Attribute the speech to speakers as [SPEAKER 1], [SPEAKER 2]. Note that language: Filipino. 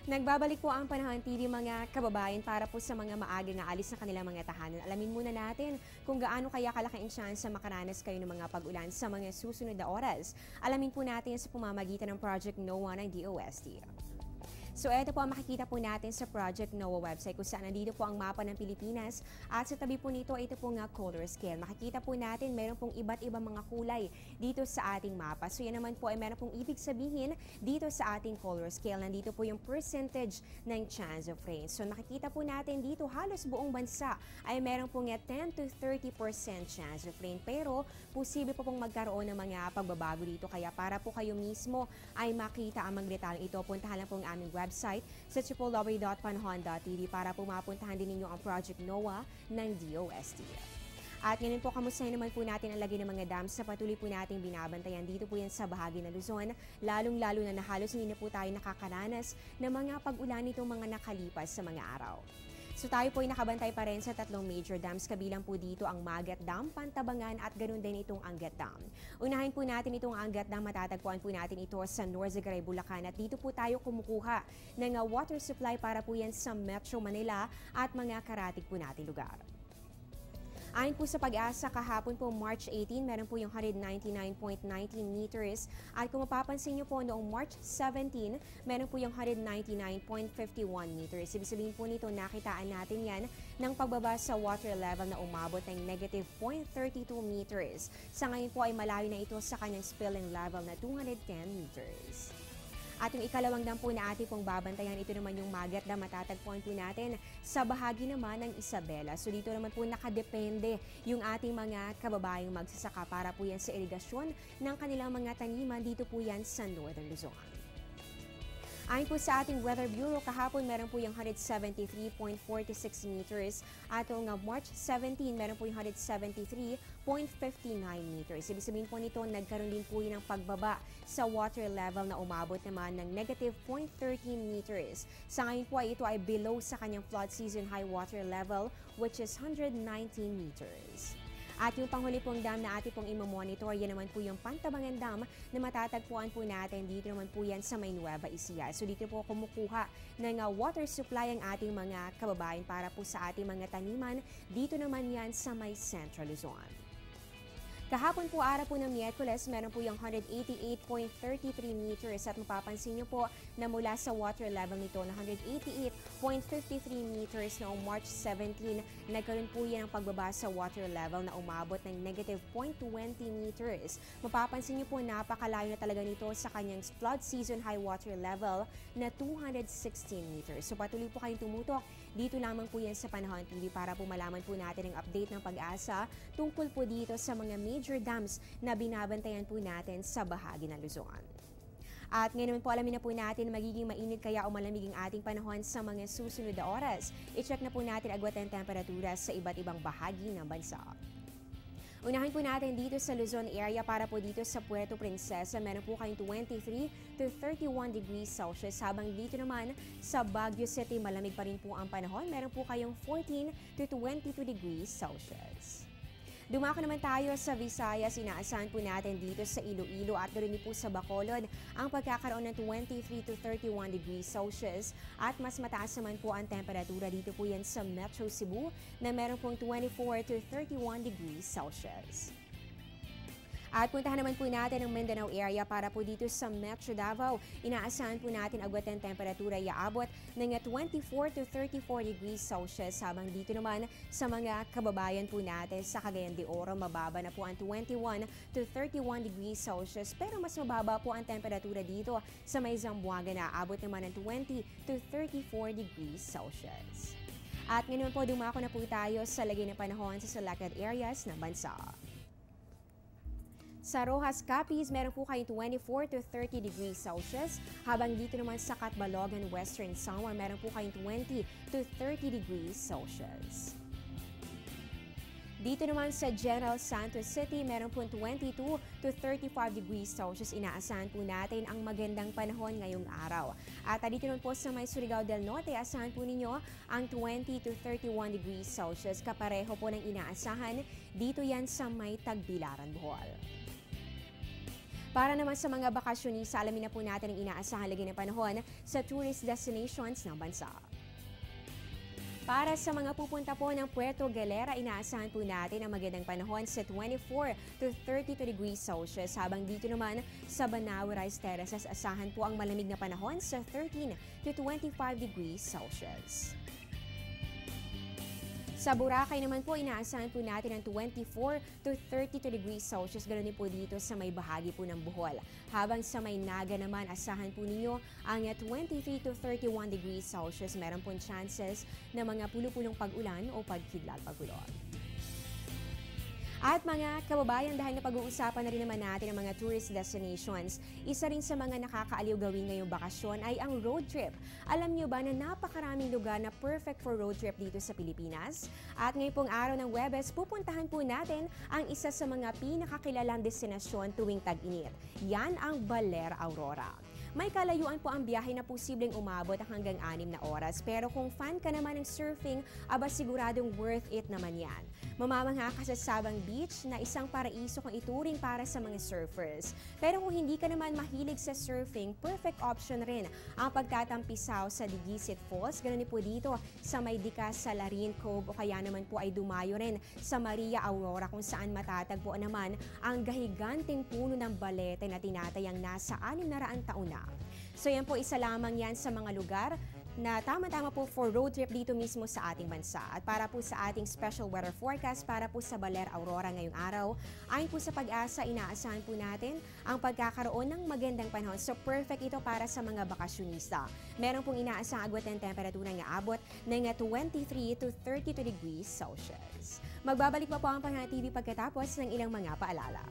[SPEAKER 1] Nagbabalik po ang Panahon TV mga kababayan para po sa mga maagang aalis na kanilang mga tahanan. Alamin muna natin kung gaano kaya kalaki ang tsansa makaranas kayo ng mga pag-ulan sa mga susunod na oras. Alamin po natin sa pamamagitan ng Project NOAA ng DOST. So ito po ang makikita po natin sa Project NOAA website kung saan nandito po ang mapa ng Pilipinas at sa tabi po nito ito po nga color scale. Makikita po natin meron pong iba't ibang mga kulay dito sa ating mapa. So yan naman po ay meron pong ibig sabihin dito sa ating color scale. Nandito po yung percentage ng chance of rain. So makikita po natin dito halos buong bansa ay meron pong 10 to 30% chance of rain. Pero posible po pong magkaroon ng mga pagbabago dito. Kaya para po kayo mismo ay makita ang mga detalye ito, puntahan lang po ang aming website sa www.panahon.tv para po mapuntahan din ninyo ang Project NOAA ng DOST. At ngayon po, kamustahin naman po natin ang lagay ng mga dams sa patuloy po nating binabantayan. Dito po yan sa bahagi ng Luzon, lalong-lalo na halos hindi na po tayo nakakaranas ng mga pag-ulan nitong mga nakalipas sa mga araw. So tayo po ay nakabantay pa rin sa tatlong major dams, kabilang po dito ang Magat Dam, Pantabangan at ganoon din itong Angat Dam. Unahin po natin itong Angat Dam, matatagpuan po natin ito sa Norzagaray, Bulacan at dito po tayo kumukuha ng water supply para po yan sa Metro Manila at mga karatig po nating lugar. Ayon po sa Pag-asa, kahapon po March 18, meron po yung 199.19 meters. At kung mapapansin nyo po noong March 17, meron po yung 199.51 meters. Ibig sabihin po nito, nakitaan natin yan ng pagbaba sa water level na umabot ng negative 0.32 meters. Sa ngayon po ay malayo na ito sa kanyang spilling level na 210 meters. At yung ikalawang dam po na ating pong babantayan, ito naman yung Magat Dam, matatagpuan po natin sa bahagi naman ng Isabela. So dito naman po nakadepende yung ating mga kababayang magsasaka para po yan sa irigasyon ng kanilang mga taniman. Dito po yan sa Northern Luzon. Ayon po sa ating Weather Bureau, kahapon meron po yung 173.46 meters at noong March 17, meron po yung 173.59 meters. Ibig sabihin po nito, nagkaroon din po yun ng pagbaba sa water level na umabot naman ng negative 0.13 meters. Sa ngayon po ito ay below sa kanyang flood season high water level which is 119 meters. At yung panghuli pong dam na ating pong imamonitor, yan naman po yung Pantabangan Dam na matatagpuan po natin dito naman po yan sa May Nueva Ecija. So dito po kumukuha ng water supply ang ating mga kababayan para po sa ating mga taniman. Dito naman yan sa May Central Luzon. Kahapon po, araw po ng Miyerkules, meron po yung 188.33 meters at mapapansin nyo po na mula sa water level nito na 188.53 meters noong March 17, nagkaroon po yan ang pagbaba sa water level na umabot ng negative 0.20 meters. Mapapansin nyo po napakalayo na talaga nito sa kanyang flood season high water level na 216 meters. So patuloy po kayong tumutok. Dito lamang po yan sa Panahon TV para po malaman po natin ang update ng Pag-asa tungkol po dito sa mga major dams na binabantayan po natin sa bahagi ng Luzon. At ngayon po alamin na po natin magiging mainit kaya o malamig ang ating panahon sa mga susunod na oras. I-check na po natin agwat ng temperatura sa iba't ibang bahagi ng bansa. Unahin po natin dito sa Luzon area para po dito sa Puerto Princesa, meron po kayong 23 to 31 degrees Celsius. Habang dito naman sa Baguio City, malamig pa rin po ang panahon. Meron po kayong 14 to 22 degrees Celsius. Dumako naman tayo sa Visayas, inaasahan po natin dito sa Iloilo at ganoon din po sa Bacolod ang pagkakaroon ng 23 to 31 degrees Celsius at mas mataas naman po ang temperatura dito po yan sa Metro Cebu na meron pong 24 to 31 degrees Celsius. At puntahan naman po natin ang Mindanao area para po dito sa Metro Davao. Inaasahan po natin agwat ng temperatura iaabot ng 24 to 34 degrees Celsius habang dito naman sa mga kababayan po natin sa Cagayan de Oro mababa na po ang 21 to 31 degrees Celsius pero mas mababa po ang temperatura dito sa May Zamboanga na aabot naman ng 20 to 34 degrees Celsius. At ngayon po dumako na po tayo sa lagay ng panahon sa selected areas ng bansa. Sa Rojas, Capiz, meron po kayong 24 to 30 degrees Celsius. Habang dito naman sa Catbalogan, Western Samar, meron po kayong 20 to 30 degrees Celsius. Dito naman sa General Santos City, meron po 22 to 35 degrees Celsius. Inaasahan po natin ang magandang panahon ngayong araw. At dito naman po sa may Surigao del Norte, asahan po ninyo ang 20 to 31 degrees Celsius. Kapareho po ng inaasahan dito yan sa may Tagbilaran, Bohol. Para naman sa mga bakasyonista, alamin na po natin ang inaasahang lagay ng panahon sa tourist destinations ng bansa. Para sa mga pupunta po ng Puerto Galera, inaasahan po natin ang magandang panahon sa 24 to 32 degrees Celsius. Habang dito naman sa Banaue Rice Terraces, asahan po ang malamig na panahon sa 13 to 25 degrees Celsius. Sa Boracay naman po, inaasahan po natin ang 24 to 32 degrees Celsius. Ganoon din po dito sa may bahagi po ng Bohol. Habang sa may Naga naman, asahan po ninyo ang 23 to 31 degrees Celsius. Meron pong chances na mga pulo-pulong pag-ulan o pagkidlat-pagulot. At mga kababayan, dahil napag-uusapan na rin naman natin ang mga tourist destinations, isa rin sa mga nakakaaliw gawin ngayong bakasyon ay ang road trip. Alam niyo ba na napakaraming lugar na perfect for road trip dito sa Pilipinas? At ngayong pong araw ng Huwebes, pupuntahan po natin ang isa sa mga pinakakilalang destinasyon tuwing tag-init. Yan ang Baler Aurora. May kalayuan po ang biyahe na posibleng umabot hanggang 6 na oras. Pero kung fan ka naman ng surfing, aba siguradong worth it naman yan. Mamamangha ka sa Sabang Beach na isang paraiso kung ituring para sa mga surfers. Pero kung hindi ka naman mahilig sa surfing, perfect option rin ang pagtatampisaw sa Digisit Falls. Ganun po dito sa may Dikas Salarin Cove o kaya naman po ay dumayo rin sa Maria Aurora kung saan matatagpuan naman ang gahiganting puno ng balete na tinatayang nasa 600 taon na. So yan po, isa lamang yan sa mga lugar na tama-tama po for road trip dito mismo sa ating bansa. At para po sa ating special weather forecast para po sa Baler Aurora ngayong araw, ayon po sa Pag-asa, inaasahan po natin ang pagkakaroon ng magandang panahon. So perfect ito para sa mga bakasyonista. Meron pong inaasang agwat ng temperatura ng aabot ng 23 to 32 degrees Celsius. Magbabalik pa po ang Pangha TV pagkatapos ng ilang mga paalala.